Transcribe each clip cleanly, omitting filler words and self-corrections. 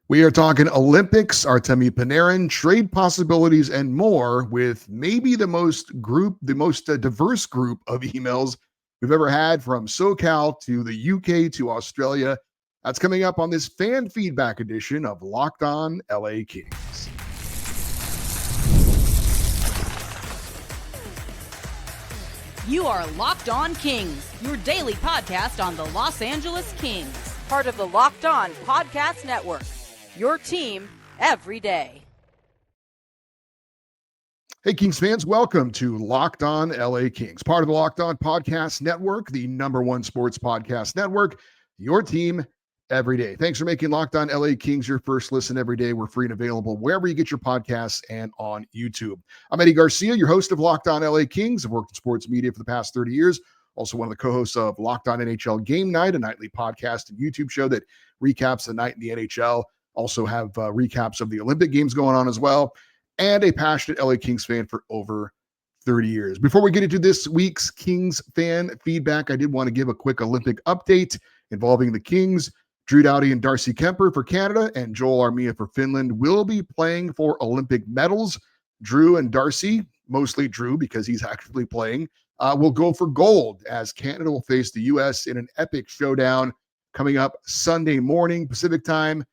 We are talking Olympics, Artemi Panarin, trade possibilities, and more with maybe the most diverse group of emails we've ever had from SoCal to the UK to Australia. That's coming up on this fan feedback edition of Locked On LA Kings. You are Locked On Kings, your daily podcast on the Los Angeles Kings, part of the Locked On Podcast Network. Your team every day. Hey, Kings fans, welcome to Locked On LA Kings, part of the Locked On Podcast Network, the #1 sports podcast network, your team every day. Thanks for making Locked On LA Kings your first listen every day. We're free and available wherever you get your podcasts and on YouTube. I'm Eddie Garcia, your host of Locked On LA Kings. I've worked in sports media for the past 30 years. Also one of the co-hosts of Locked On NHL Game Night, a nightly podcast and YouTube show that recaps the night in the NHL. Also have recaps of the Olympic Games going on as well, and a passionate LA Kings fan for over 30 years. Before we get into this week's Kings fan feedback, I did want to give a quick Olympic update involving the Kings. Drew Doughty and Darcy Kemper for Canada and Joel Armia for Finland will be playing for Olympic medals. Drew and Darcy, mostly Drew because he's actually playing, will go for gold as Canada will face the U.S. in an epic showdown coming up Sunday morning Pacific time.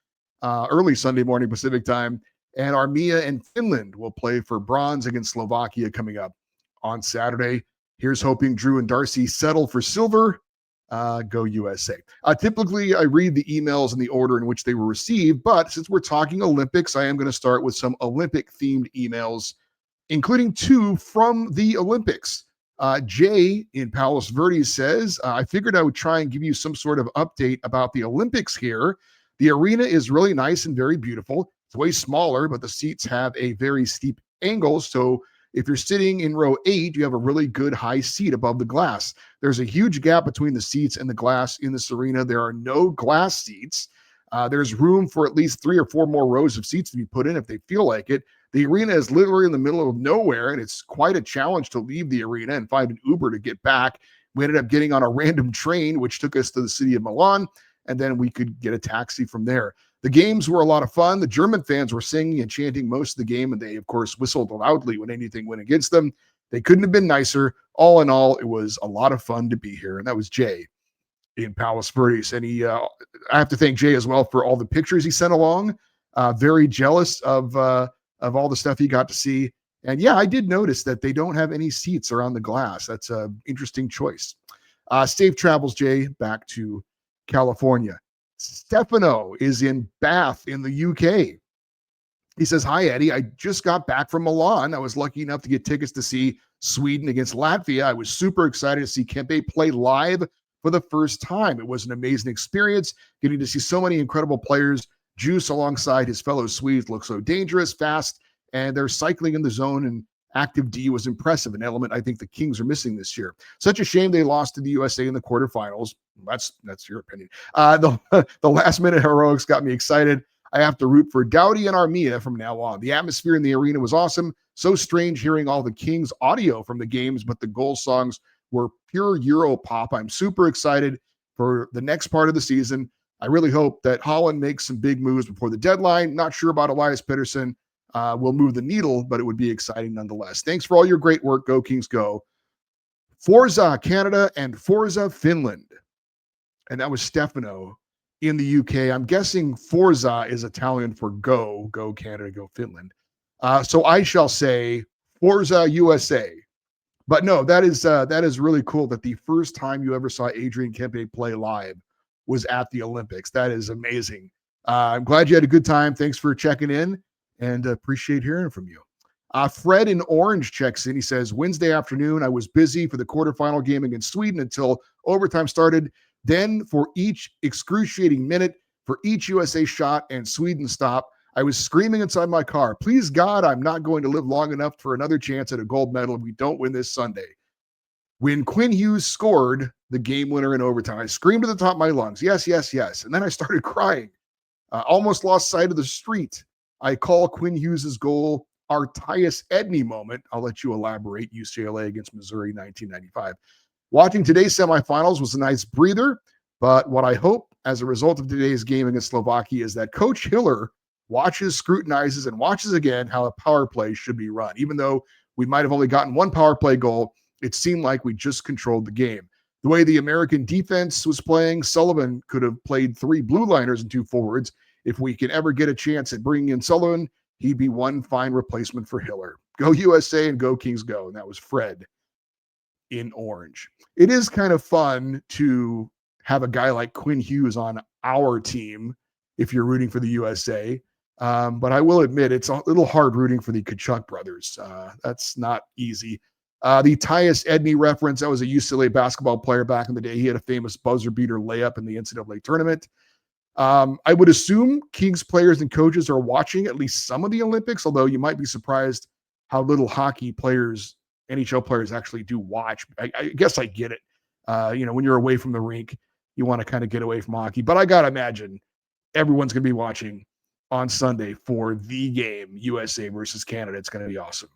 Early Sunday morning Pacific time, and Armia and Finland will play for bronze against Slovakia coming up on Saturday. Here's hoping Drew and Darcy settle for silver. Go USA. Typically, I read the emails in the order in which they were received, but since we're talking Olympics, I am going to start with some Olympic-themed emails, including two from the Olympics. Jay in Palos Verdes says, I figured I would try and give you some sort of update about the Olympics here. The arena is really nice and very beautiful. It's way smaller, but the seats have a very steep angle. So if you're sitting in row 8, you have a really good high seat above the glass. There's a huge gap between the seats and the glass in this arena. There are no glass seats. There's room for at least 3 or 4 more rows of seats to be put in if they feel like it. The arena is literally in the middle of nowhere, and it's quite a challenge to leave the arena and find an Uber to get back. We ended up getting on a random train, which took us to the city of Milan, and then we could get a taxi from there. The games were a lot of fun. The German fans were singing and chanting most of the game, and they, of course, whistled loudly when anything went against them. They couldn't have been nicer. All in all, it was a lot of fun to be here, and that was Jay in Palos Verdes. And I have to thank Jay as well for all the pictures he sent along. Very jealous of all the stuff he got to see. And yeah, I did notice that they don't have any seats around the glass. That's an interesting choice. Safe travels, Jay, back to California. Stefano is in Bath in the UK. He says, hi, Eddie. I just got back from Milan. I was lucky enough to get tickets to see Sweden against Latvia. I was super excited to see Kempe play live for the first time. It was an amazing experience getting to see so many incredible players juice alongside his fellow Swedes. Look so dangerous, fast, and their cycling in the zone and active D was impressive, an element I think the Kings are missing this year. Such a shame they lost to the USA in the quarterfinals. That's your opinion. The last-minute heroics got me excited. I have to root for Doughty and Armia from now on. The atmosphere in the arena was awesome. So strange hearing all the Kings audio from the games, but the goal songs were pure Euro pop. I'm super excited for the next part of the season. I really hope that Holland makes some big moves before the deadline. Not sure about Elias Pettersson. Will move the needle, but it would be exciting nonetheless. Thanks for all your great work. Go Kings, go. Forza Canada and Forza Finland. And that was Stefano in the UK. I'm guessing Forza is Italian for go Canada, go Finland. So I shall say Forza USA. But no, that is really cool that the first time you ever saw Adrian Kempe play live was at the Olympics. That is amazing. I'm glad you had a good time. Thanks for checking in. And appreciate hearing from you. Fred in Orange checks in. He says, Wednesday afternoon, I was busy for the quarterfinal game against Sweden until overtime started. Then for each excruciating minute, for each USA shot and Sweden stop, I was screaming inside my car, please God, I'm not going to live long enough for another chance at a gold medal if we don't win this Sunday. When Quinn Hughes scored the game winner in overtime, I screamed at the top of my lungs, yes, yes, yes. And then I started crying. Almost lost sight of the street. I call Quinn Hughes' goal our Tyus Edney moment. I'll let you elaborate. UCLA against Missouri, 1995. Watching today's semifinals was a nice breather, but what I hope as a result of today's game against Slovakia is that Coach Hiller watches, scrutinizes, and watches again how a power play should be run. Even though we might have only gotten one power play goal, it seemed like we just controlled the game. The way the American defense was playing, Sullivan could have played 3 blue liners and 2 forwards. If we can ever get a chance at bringing in Sullivan, he'd be one fine replacement for Hiller. Go USA and go Kings go. And that was Fred in orange. It is kind of fun to have a guy like Quinn Hughes on our team if you're rooting for the USA. But I will admit it's a little hard rooting for the Kachuk brothers. That's not easy. The Tyus Edney reference, that was a UCLA basketball player back in the day. He had a famous buzzer beater layup in the NCAA tournament. I would assume Kings players and coaches are watching at least some of the Olympics, although you might be surprised how little hockey players, NHL players actually do watch. I guess I get it. When you're away from the rink, you want to kind of get away from hockey. But I got to imagine everyone's going to be watching on Sunday for the game, USA versus Canada. It's going to be awesome.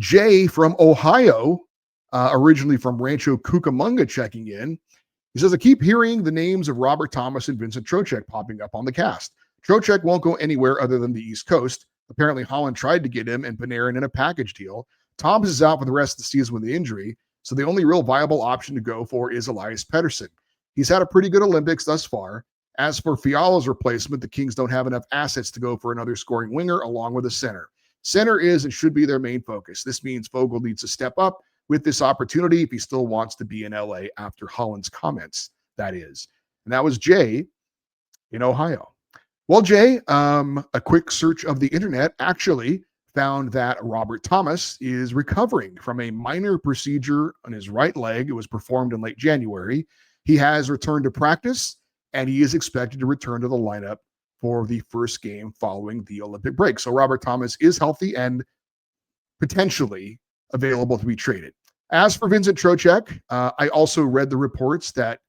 Jay from Ohio, originally from Rancho Cucamonga, checking in. He says, I keep hearing the names of Robert Thomas and Vincent Trocheck popping up on the cast. Trocheck won't go anywhere other than the East Coast. Apparently, Holland tried to get him and Panarin in a package deal. Thomas is out for the rest of the season with the injury, so the only real viable option to go for is Elias Pettersson. He's had a pretty good Olympics thus far. As for Fiala's replacement, the Kings don't have enough assets to go for another scoring winger along with a center. Center is and should be their main focus. This means Vogel needs to step up with this opportunity if he still wants to be in LA after Holland's comments, that is. And that was Jay in Ohio. Well, Jay, a quick search of the internet actually found that Robert Thomas is recovering from a minor procedure on his right leg. It was performed in late January. He has returned to practice, and he is expected to return to the lineup for the first game following the Olympic break. So Robert Thomas is healthy and potentially available to be traded. As for Vincent Trocheck, I also read the reports that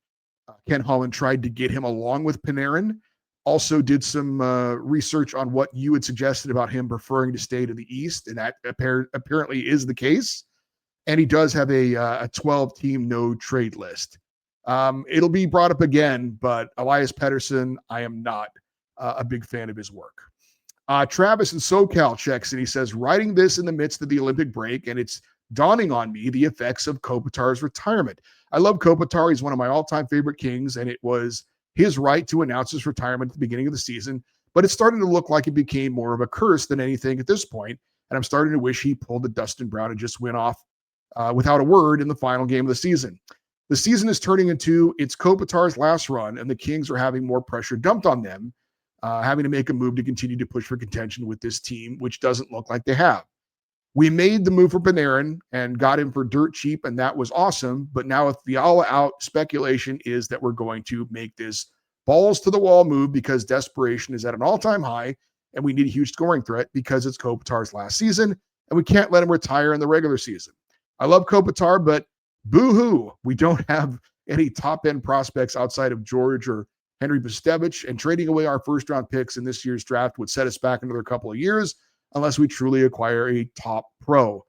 Ken Holland tried to get him along with Panarin. Also did some research on what you had suggested about him preferring to stay to the East, and that apparently is the case. And he does have a 12-team no-trade list. It'll be brought up again, but Elias Pettersson, I am not a big fan of his work. Travis in SoCal checks and he says, writing this in the midst of the Olympic break, and it's dawning on me the effects of Kopitar's retirement. I love Kopitar. He's one of my all-time favorite Kings, and it was his right to announce his retirement at the beginning of the season, but it's starting to look like it became more of a curse than anything at this point, and I'm starting to wish he pulled the Dustin Brown and just went off without a word in the final game of the season. The season is turning into it's Kopitar's last run, and the Kings are having more pressure dumped on them, having to make a move to continue to push for contention with this team, which doesn't look like they have. We made the move for Panarin and got him for dirt cheap, and that was awesome. But now with Fiala out, speculation is that we're going to make this balls to the wall move because desperation is at an all-time high, and we need a huge scoring threat because it's Kopitar's last season, and we can't let him retire in the regular season. I love Kopitar, but boo-hoo, we don't have any top-end prospects outside of George or Henry Bustevich, and trading away our first-round picks in this year's draft would set us back another couple of years unless we truly acquire a top pro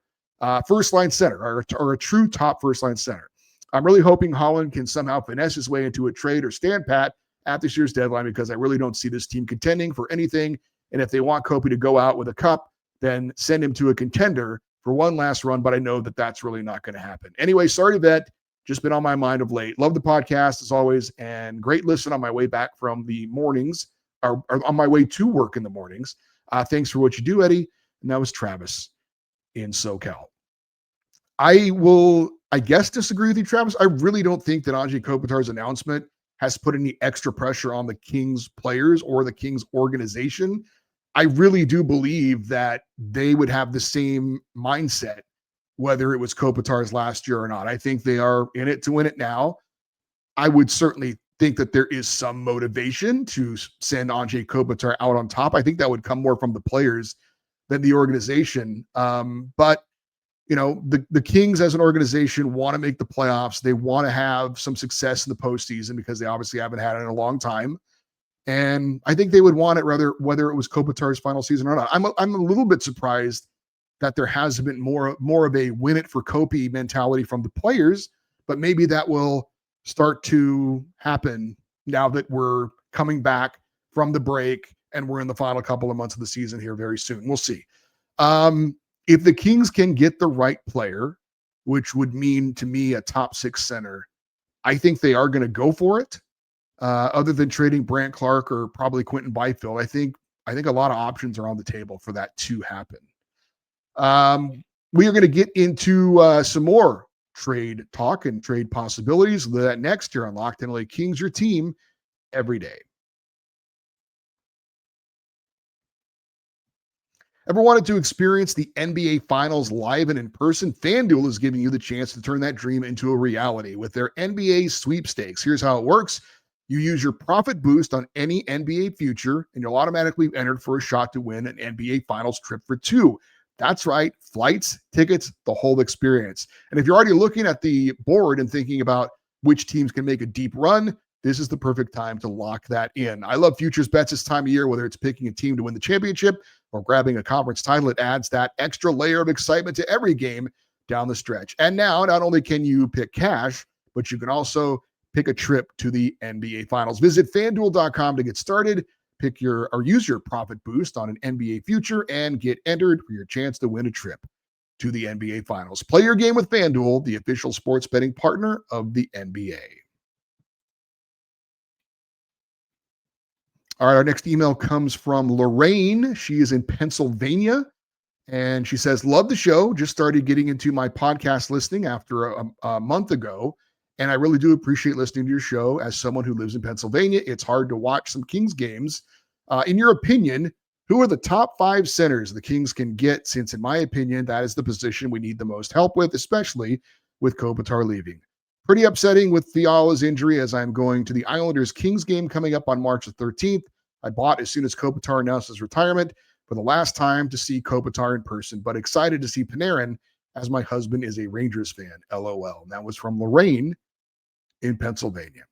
first-line center or a true top first-line center. I'm really hoping Holland can somehow finesse his way into a trade or stand pat at this year's deadline because I really don't see this team contending for anything. And if they want Kopi to go out with a cup, then send him to a contender for one last run. But I know that that's really not going to happen. Anyway, sorry to vet. Just been on my mind of late. Love the podcast as always, and great listen on my way back from the mornings or on my way to work in the mornings. Thanks for what you do, Eddie. And that was Travis in SoCal. I will, I guess, disagree with you, Travis. I really don't think that Anze Kopitar's announcement has put any extra pressure on the Kings players or the Kings organization. I really do believe that they would have the same mindset, whether it was Kopitar's last year or not. I think they are in it to win it now. I would certainly think that there is some motivation to send Anze Kopitar out on top. I think that would come more from the players than the organization. But, you know, the Kings as an organization want to make the playoffs. They want to have some success in the postseason because they obviously haven't had it in a long time. And I think they would want it whether it was Kopitar's final season or not. I'm a little bit surprised that there has been more of a win it for Kopi mentality from the players, but maybe that will start to happen now that we're coming back from the break and we're in the final couple of months of the season here very soon. We'll see. If the Kings can get the right player, which would mean to me a top 6 center, I think they are going to go for it. Other than trading Brant Clark or probably Quinton Byfield, I think a lot of options are on the table for that to happen. We are going to get into some more trade talk and trade possibilities. We'll do that next year on Locked On LA Kings, your team every day. Ever wanted to experience the NBA Finals live and in person? FanDuel is giving you the chance to turn that dream into a reality with their NBA sweepstakes. Here's how it works. You use your profit boost on any NBA future, and you'll automatically be entered for a shot to win an NBA Finals trip for 2. That's right. Flights, tickets, the whole experience. And if you're already looking at the board and thinking about which teams can make a deep run, this is the perfect time to lock that in. I love futures bets this time of year, whether it's picking a team to win the championship or grabbing a conference title. It adds that extra layer of excitement to every game down the stretch. And now, not only can you pick cash, but you can also pick a trip to the NBA Finals. Visit FanDuel.com to get started. Use your profit boost on an NBA future and get entered for your chance to win a trip to the NBA Finals. Play your game with FanDuel, the official sports betting partner of the NBA. All right, our next email comes from Lorraine. She is in Pennsylvania, and she says, love the show. Just started getting into my podcast listening after a month ago, and I really do appreciate listening to your show. As someone who lives in Pennsylvania, it's hard to watch some Kings games. In your opinion, who are the top 5 centers the Kings can get, since, in my opinion, that is the position we need the most help with, especially with Kopitar leaving? Pretty upsetting with Fiala's injury, as I'm going to the Islanders-Kings game coming up on March the 13th. I bought as soon as Kopitar announced his retirement for the last time to see Kopitar in person, but excited to see Panarin as my husband is a Rangers fan. LOL. And that was from Lorraine in Pennsylvania.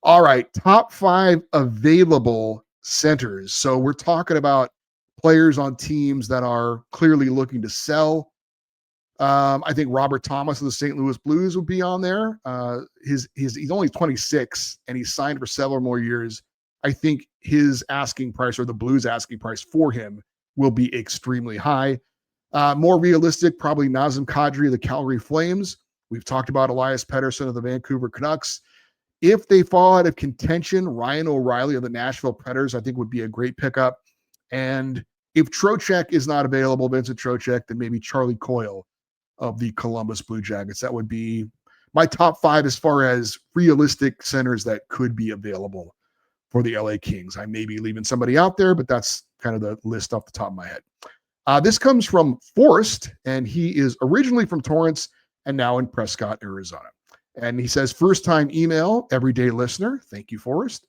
All right, top 5 available centers. So we're talking about players on teams that are clearly looking to sell. I think Robert Thomas of the St. Louis Blues would be on there. He's only 26 and he's signed for several more years. I think his asking price, or the Blues asking price for him, will be extremely high. More realistic, probably Nazem Kadri of the Calgary Flames. We've talked about Elias Pettersson of the Vancouver Canucks. If they fall out of contention, Ryan O'Reilly of the Nashville Predators, I think, would be a great pickup. And if Trocheck is not available, Vincent Trocheck, then maybe Charlie Coyle of the Columbus Blue Jackets. That would be my top 5 as far as realistic centers that could be available for the LA Kings. I may be leaving somebody out there, but that's kind of the list off the top of my head. This comes from Forrest, and he is originally from Torrance and now in Prescott, Arizona. And he says, first-time email, everyday listener. Thank you, Forrest.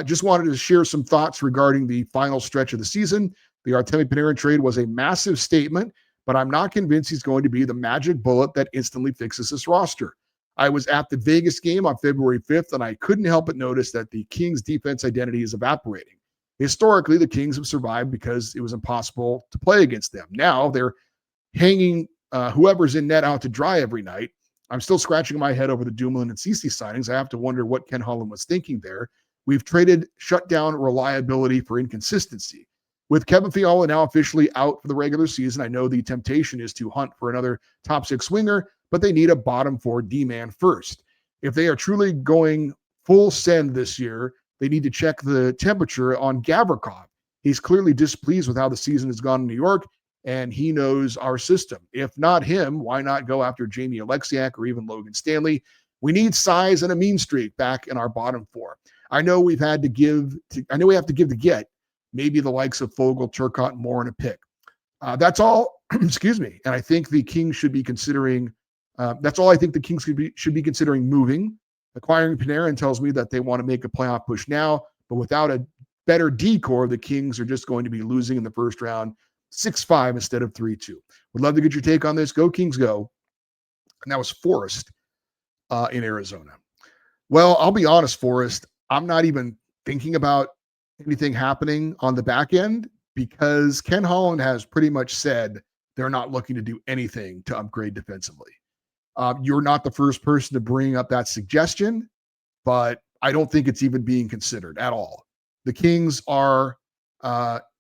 Just wanted to share some thoughts regarding the final stretch of the season. The Artemi Panarin trade was a massive statement, but I'm not convinced he's going to be the magic bullet that instantly fixes this roster. I was at the Vegas game on February 5th, and I couldn't help but notice that the Kings' defense identity is evaporating. Historically, the Kings have survived because it was impossible to play against them. Now they're hanging whoever's in net out to dry every night. I'm still scratching my head over the Dumoulin and Ceci signings. I have to wonder what Ken Holland was thinking there. We've traded shutdown reliability for inconsistency. With Kevin Fiala now officially out for the regular season, I know the temptation is to hunt for another top 6 winger, but they need a bottom 4 D-man first. If they are truly going full send this year, they need to check the temperature on Gavrikov. He's clearly displeased with how the season has gone in New York, and he knows our system. If not him, why not go after Jamie Alexiak or even Logan Stanley? We need size and a mean streak back in our bottom 4. I know we have to give to get. Maybe the likes of Fogle, Turcotte, Moore, and a pick. That's all. Excuse me. And I think the Kings should be considering. That's all I think the Kings should be considering moving. Acquiring Panarin tells me that they want to make a playoff push now, but without a better D-core, the Kings are just going to be losing in the first round 6-5 instead of 3-2. Would love to get your take on this. Go Kings, go. And that was Forrest in Arizona. Well, I'll be honest, Forrest, I'm not even thinking about anything happening on the back end because Ken Holland has pretty much said they're not looking to do anything to upgrade defensively. You're not the first person to bring up that suggestion, but I don't think it's even being considered at all. The Kings are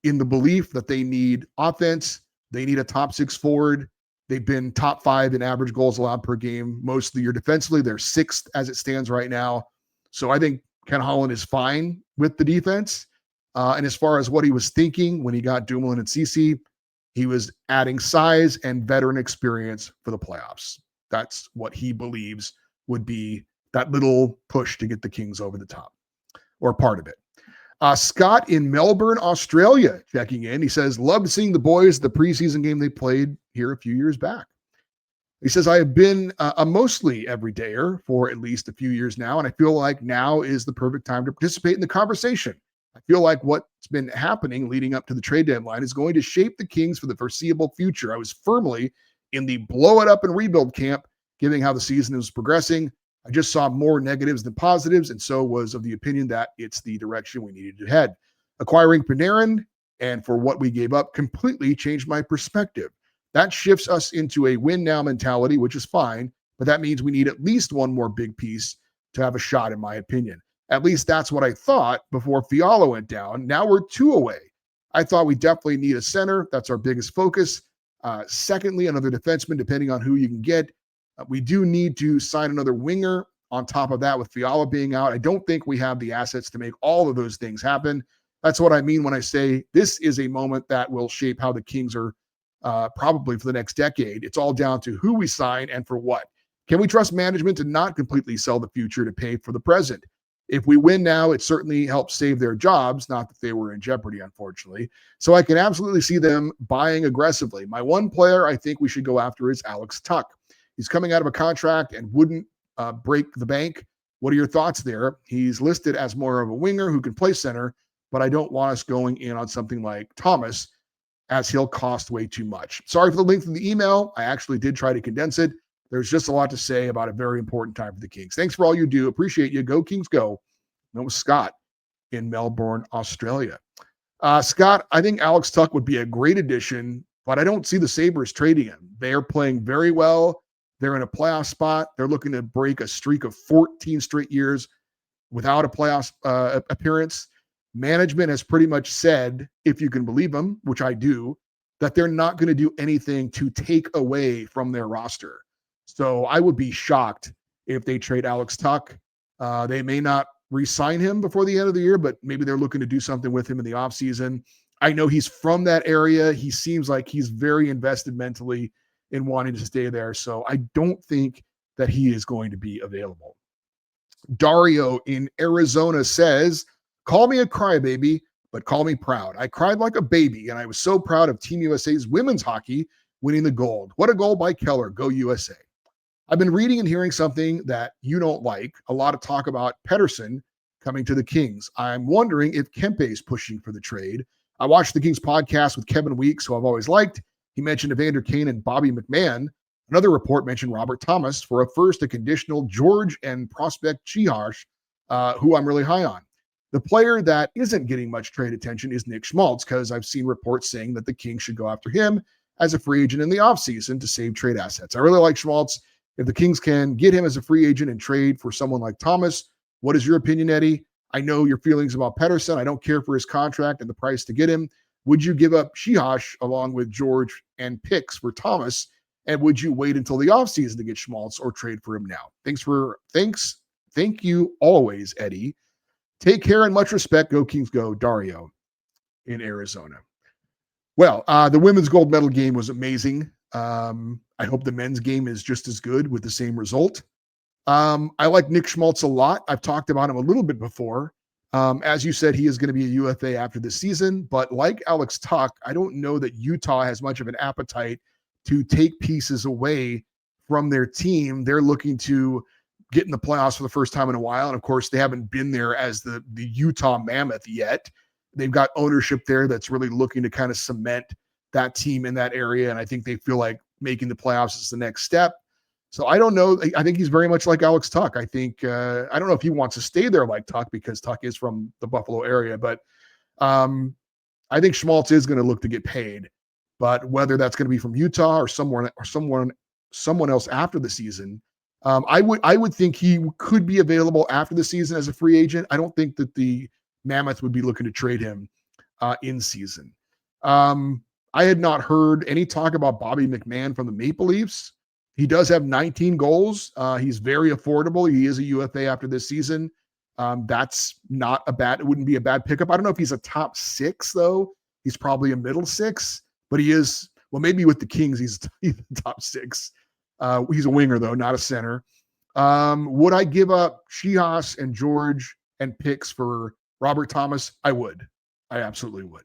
in the belief that they need offense. They need a top 6 forward. They've been top 5 in average goals allowed per game most of the year defensively. They're 6th as it stands right now. So I think Ken Holland is fine with the defense. And as far as what he was thinking when he got Dumoulin and Ceci, he was adding size and veteran experience for the playoffs. That's what he believes would be that little push to get the Kings over the top, or part of it. Scott in Melbourne, Australia, checking in. He says, loved seeing the boys, the preseason game they played here a few years back. He says, I have been a mostly everydayer for at least a few years now, and I feel like now is the perfect time to participate in the conversation. I feel like what's been happening leading up to the trade deadline is going to shape the Kings for the foreseeable future. I was firmly in the blow it up and rebuild camp, given how the season was progressing. I just saw more negatives than positives, and so was of the opinion that it's the direction we needed to head. Acquiring Panarin, and for what we gave up, completely changed my perspective. That shifts us into a win-now mentality, which is fine, but that means we need at least one more big piece to have a shot, in my opinion. At least that's what I thought before Fiala went down. Now we're 2 away. I thought we definitely need a center. That's our biggest focus. Secondly, another defenseman, depending on who you can get. We do need to sign another winger on top of that with Fiala being out. I don't think we have the assets to make all of those things happen. That's what I mean when I say this is a moment that will shape how the Kings are probably for the next decade. It's all down to who we sign and for what. Can we trust management to not completely sell the future to pay for the present? If we win now, it certainly helps save their jobs, not that they were in jeopardy, unfortunately. So I can absolutely see them buying aggressively. My one player I think we should go after is Alex Tuch. He's coming out of a contract and wouldn't break the bank. What are your thoughts there? He's listed as more of a winger who can play center, but I don't want us going in on something like Thomas, as he'll cost way too much. Sorry for the length of the email. I actually did try to condense it. There's just a lot to say about a very important time for the Kings. Thanks for all you do. Appreciate you. Go Kings, go. That was Scott in Melbourne, Australia. Scott, I think Alex Tuch would be a great addition, but I don't see the Sabres trading him. They are playing very well. They're in a playoff spot. They're looking to break a streak of 14 straight years without a playoff appearance. Management has pretty much said, if you can believe them, which I do, that they're not going to do anything to take away from their roster. So I would be shocked if they trade Alex Tuch. They may not re-sign him before the end of the year, but maybe they're looking to do something with him in the offseason. I know he's from that area. He seems like he's very invested mentally in wanting to stay there. So I don't think that he is going to be available. Dario in Arizona says, call me a crybaby, but call me proud. I cried like a baby, and I was so proud of Team USA's women's hockey winning the gold. What a goal by Keller. Go USA. I've been reading and hearing something that you don't like. A lot of talk about Pettersson coming to the Kings. I'm wondering if Kempe is pushing for the trade. I watched the Kings podcast with Kevin Weeks, who I've always liked. He mentioned Evander Kane and Bobby McMahon. Another report mentioned Robert Thomas for a conditional George and prospect Chihash, who I'm really high on. The player that isn't getting much trade attention is Nick Schmaltz, because I've seen reports saying that the Kings should go after him as a free agent in the offseason to save trade assets. I really like Schmaltz. If the Kings can get him as a free agent and trade for someone like Thomas, what is your opinion, Eddie? I know your feelings about Pettersson. I don't care for his contract and the price to get him. Would you give up Chihash along with George and picks for Thomas? And would you wait until the offseason to get Schmaltz or trade for him now? Thank you always, Eddie. Take care and much respect. Go Kings, go. Dario in Arizona. Well, the women's gold medal game was amazing. I hope the men's game is just as good with the same result. I like Nick Schmaltz a lot. I've talked about him a little bit before. As you said, he is going to be a UFA after this season, but like Alex Tuch, I don't know that Utah has much of an appetite to take pieces away from their team. They're looking to get in the playoffs for the first time in a while. And of course, they haven't been there as the Utah Mammoth yet. They've got ownership there that's really looking to kind of cement that team in that area. And I think they feel like making the playoffs is the next step. So I don't know. I think he's very much like Alex Tuch. I think, I don't know if he wants to stay there like Tuch, because Tuch is from the Buffalo area, but I think Schmaltz is going to look to get paid. But whether that's going to be from Utah or someone else after the season, I would think he could be available after the season as a free agent. I don't think that the Mammoth would be looking to trade him in season. I had not heard any talk about Bobby McMahon from the Maple Leafs. He does have 19 goals. He's very affordable. He is a UFA after this season. That's not a bad, it wouldn't be a bad pickup. I don't know if he's a top 6 though. He's probably a middle 6, but he is, well, maybe with the Kings, he's top 6. He's a winger though, not a center. Would I give up Shihas and George and picks for Robert Thomas? I would. I absolutely would.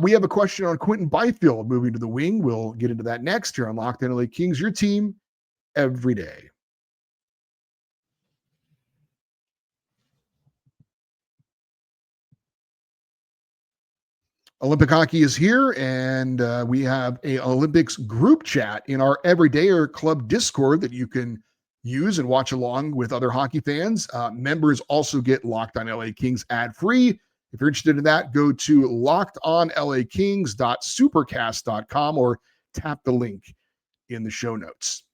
We have a question on Quinton Byfield moving to the wing. We'll get into that next here on Locked On LA Kings, your team every day. Olympic hockey is here, and we have a Olympics group chat in our Everydayer Club Discord that you can use and watch along with other hockey fans. Members also get Locked On LA Kings ad-free. If you're interested in that, go to lockedonlakings.supercast.com or tap the link in the show notes.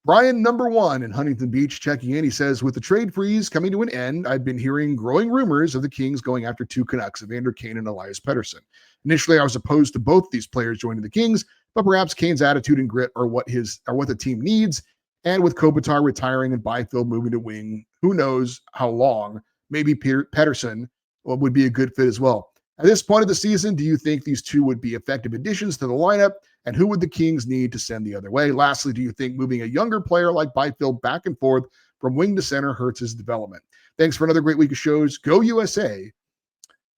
Brian number 1 in Huntington Beach checking in. He says, with the trade freeze coming to an end, I've been hearing growing rumors of the Kings going after 2 Canucks, Evander Kane and Elias Pettersson. Initially, I was opposed to both these players joining the Kings, but perhaps Kane's attitude and grit are what the team needs. And with Kopitar retiring and Byfield moving to wing, who knows how long, maybe Pettersson would be a good fit as well. At this point of the season, do you think these 2 would be effective additions to the lineup? And who would the Kings need to send the other way? Lastly, do you think moving a younger player like Byfield back and forth from wing to center hurts his development? Thanks for another great week of shows. Go USA. And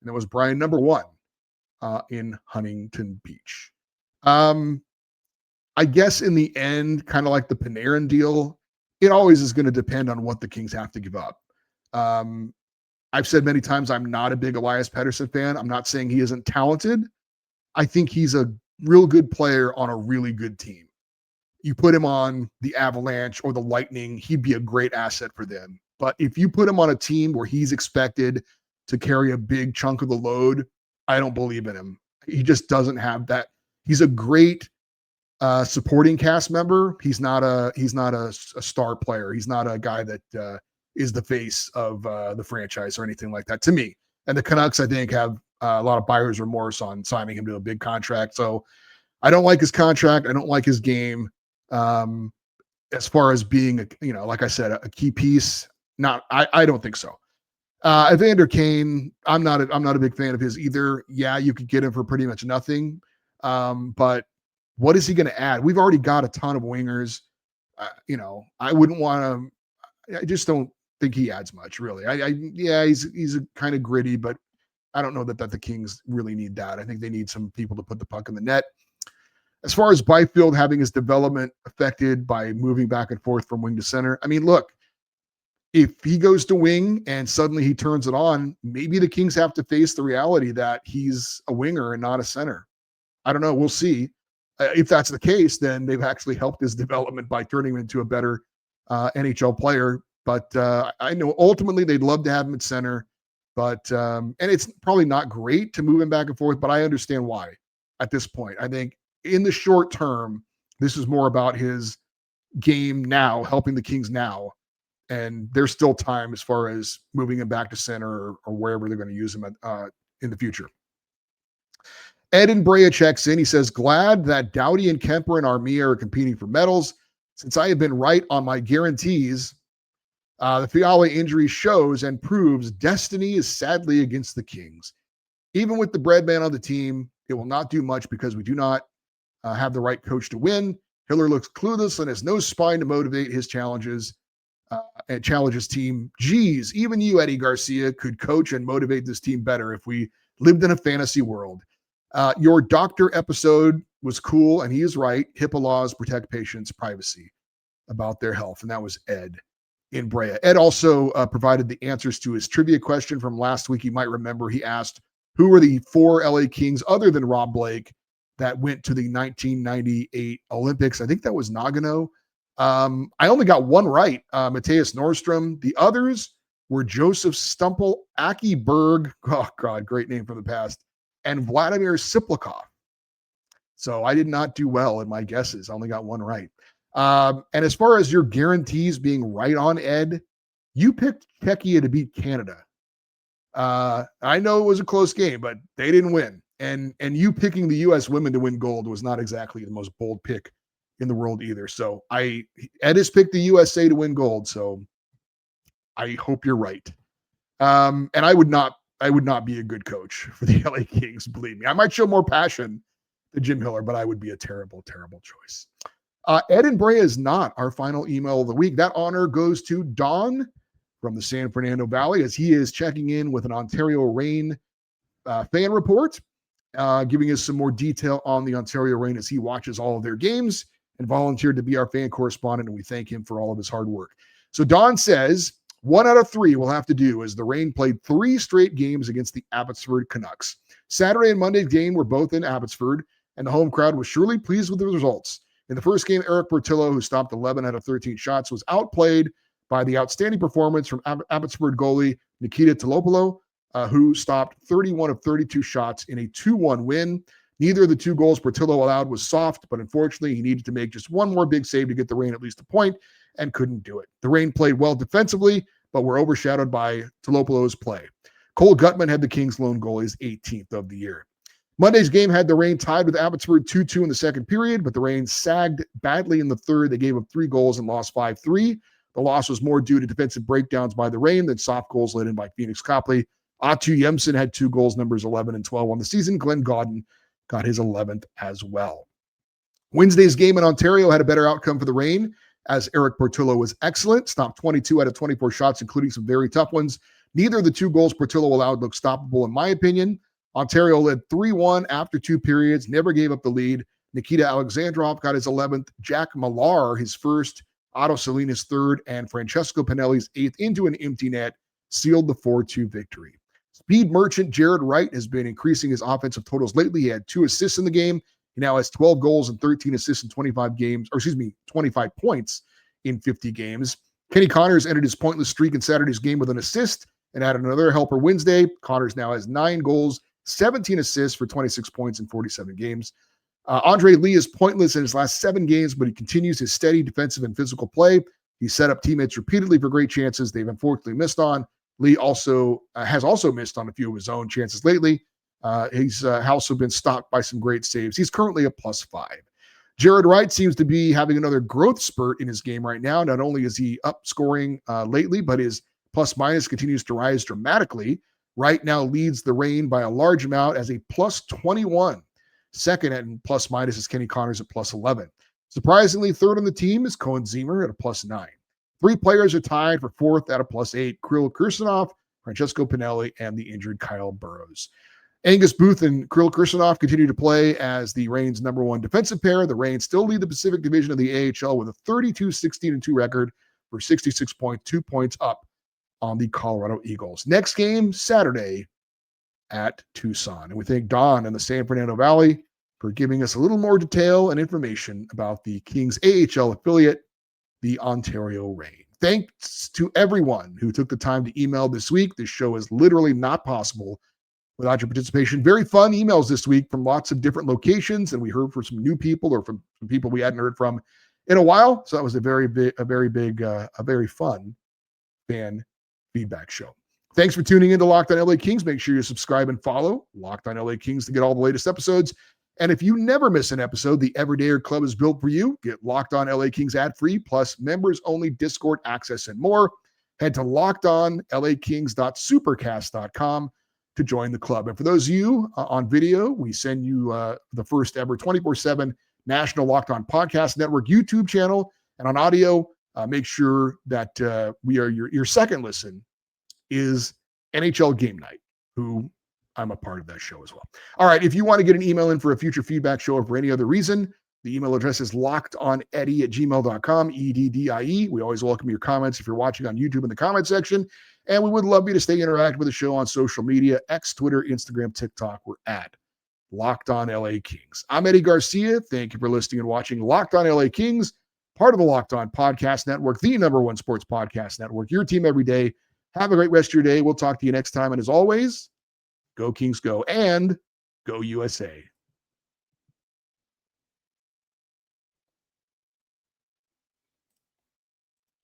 that was Brian number 1 in Huntington Beach. I guess in the end, kind of like the Panarin deal, it always is going to depend on what the Kings have to give up. I've said many times I'm not a big Elias Pettersson fan. I'm not saying he isn't talented. I think he's a real good player on a really good team. You put him on the Avalanche or the Lightning, he'd be a great asset for them. But if you put him on a team where he's expected to carry a big chunk of the load, I don't believe in him. He just doesn't have that. He's a great supporting cast member. He's not a star player. He's not a guy that is the face of the franchise or anything like that to me. And the Canucks, I think, have a lot of buyer's remorse on signing him to a big contract. So I don't like his contract. I don't like his game. As far as being, like I said, a key piece, I don't think so. Evander Kane, I'm not a big fan of his either. Yeah, you could get him for pretty much nothing. But what is he going to add? We've already got a ton of wingers. I wouldn't want to, I just don't think he adds much, really. He's a kind of gritty, but I don't know that the Kings really need that. I think they need some people to put the puck in the net. As far as Byfield having his development affected by moving back and forth from wing to center, I mean, look, if he goes to wing and suddenly he turns it on, maybe the Kings have to face the reality that he's a winger and not a center. I don't know. We'll see. If that's the case, then they've actually helped his development by turning him into a better NHL player. But I know ultimately they'd love to have him at center. But and it's probably not great to move him back and forth, but I understand why at this point. I think in the short term, this is more about his game now, helping the Kings now. And there's still time as far as moving him back to center or wherever they're going to use him in the future. Ed in Brea checks in. He says, glad that Doughty and Kemper and Armia are competing for medals. Since I have been right on my guarantees, the Fiala injury shows and proves destiny is sadly against the Kings. Even with the bread man on the team, it will not do much because we do not have the right coach to win. Hiller looks clueless and has no spine to motivate his challenges and challenge his team. Geez, even you, Eddie Garcia, could coach and motivate this team better if we lived in a fantasy world. Your doctor episode was cool, and he is right. HIPAA laws protect patients' privacy about their health, and that was Ed in Brea. Ed also provided the answers to his trivia question from last week. You might remember he asked, who were the 4 LA Kings other than Rob Blake that went to the 1998 Olympics? I think that was Nagano. I only got one right, Matthias Nordstrom. The others were Joseph Stumple, Aki Berg, oh God, great name from the past, and Vladimir Siplikov. So I did not do well in my guesses. I only got one right. And as far as your guarantees being right on, Ed, you picked Czechia to beat Canada. I know it was a close game, but they didn't win. And you picking the U.S. women to win gold was not exactly the most bold pick in the world either. So Ed has picked the USA to win gold. So I hope you're right. And I would not be a good coach for the LA Kings. Believe me, I might show more passion than Jim Miller, but I would be a terrible, terrible choice. Ed and Brea is not our final email of the week. That honor goes to Don from the San Fernando Valley, as he is checking in with an Ontario Reign fan report, giving us some more detail on the Ontario Reign as he watches all of their games and volunteered to be our fan correspondent, and we thank him for all of his hard work. So Don says, 1 out of 3 we'll have to do, as the Reign played 3 straight games against the Abbotsford Canucks. Saturday and Monday's game were both in Abbotsford, and the home crowd was surely pleased with the results. In the first game, Eric Portillo, who stopped 11 out of 13 shots, was outplayed by the outstanding performance from Abbotsford goalie Nikita Tolopolo, who stopped 31 of 32 shots in a 2-1 win. Neither of the 2 goals Portillo allowed was soft, but unfortunately he needed to make just one more big save to get the Reign at least a point and couldn't do it. The Reign played well defensively, but were overshadowed by Tolopolo's play. Cole Gutman had the Kings' lone goal, his 18th of the year. Monday's game had the Reign tied with Abbotsford 2-2 in the second period, but the Reign sagged badly in the third. They gave up 3 goals and lost 5-3. The loss was more due to defensive breakdowns by the Reign than soft goals let in by Phoenix Copley. Atu Yemsen had 2 goals, numbers 11 and 12 on the season. Glenn Gaudin got his 11th as well. Wednesday's game in Ontario had a better outcome for the Reign, as Eric Portillo was excellent, stopped 22 out of 24 shots, including some very tough ones. Neither of the 2 goals Portillo allowed looked stoppable, in my opinion. Ontario led 3-1 after 2 periods, never gave up the lead. Nikita Alexandrov got his 11th, Jack Millar his first, Otto Salinas third, and Francesco Pinelli's 8th into an empty net sealed the 4-2 victory. Speed merchant Jared Wright has been increasing his offensive totals lately. He had 2 assists in the game. He now has 12 goals and 13 assists in 25 points in 50 games. Kenny Connors ended his pointless streak in Saturday's game with an assist and added another helper Wednesday. Connors now has 9 goals, 17 assists for 26 points in 47 games. Andre Lee is pointless in his last 7 games, but he continues his steady defensive and physical play. He set up teammates repeatedly for great chances they've unfortunately missed on. Lee has also missed on a few of his own chances lately. He's also been stopped by some great saves. He's currently a +5. Jared Wright seems to be having another growth spurt in his game right now. Not only is he up scoring lately, but his plus-minus continues to rise dramatically. Wright now leads the Reign by a large amount as a +21. Second at plus-minus is Kenny Connors at +11. Surprisingly, third on the team is Cohen Zemer at a +9. 3 players are tied for 4th at a +8. Kirill Kirsanov, Francesco Pinelli, and the injured Kyle Burrows. Angus Booth and Kirill Kirsanov continue to play as the Reign's number 1 defensive pair. The Reign still lead the Pacific Division of the AHL with a 32-16-2 record for 66.2 points up on the Colorado Eagles. Next game, Saturday at Tucson. And we thank Don and the San Fernando Valley for giving us a little more detail and information about the Kings AHL affiliate, the Ontario Reign. Thanks to everyone who took the time to email this week. This show is literally not possible without your participation. Very fun emails this week from lots of different locations, and we heard from some new people or from some people we hadn't heard from in a while. So that was a very fun fan feedback show. Thanks for tuning in to Locked on LA Kings. Make sure you subscribe and follow Locked on LA Kings to get all the latest episodes. And if you never miss an episode, the Everydayer Club is built for you. Get Locked on LA Kings ad-free, plus members-only Discord access and more. Head to lockedonlakings.supercast.com to join the club. And for those of you on video, we send you the first ever 24/7 National Locked On Podcast Network YouTube channel. And on audio, make sure that we are your second listen is NHL Game Night, who I'm a part of that show as well. All right, if you want to get an email in for a future feedback show or for any other reason, the email address is lockedoneddie@gmail.com, EDDIE. We always welcome your comments if you're watching on YouTube in the comment section. And we would love you to stay interactive with the show on social media, X, Twitter, Instagram, TikTok. We're at Locked On LA Kings. I'm Eddie Garcia. Thank you for listening and watching Locked On LA Kings, part of the Locked On Podcast Network, the #1 sports podcast network, your team every day. Have a great rest of your day. We'll talk to you next time. And as always, go Kings, go, and go USA.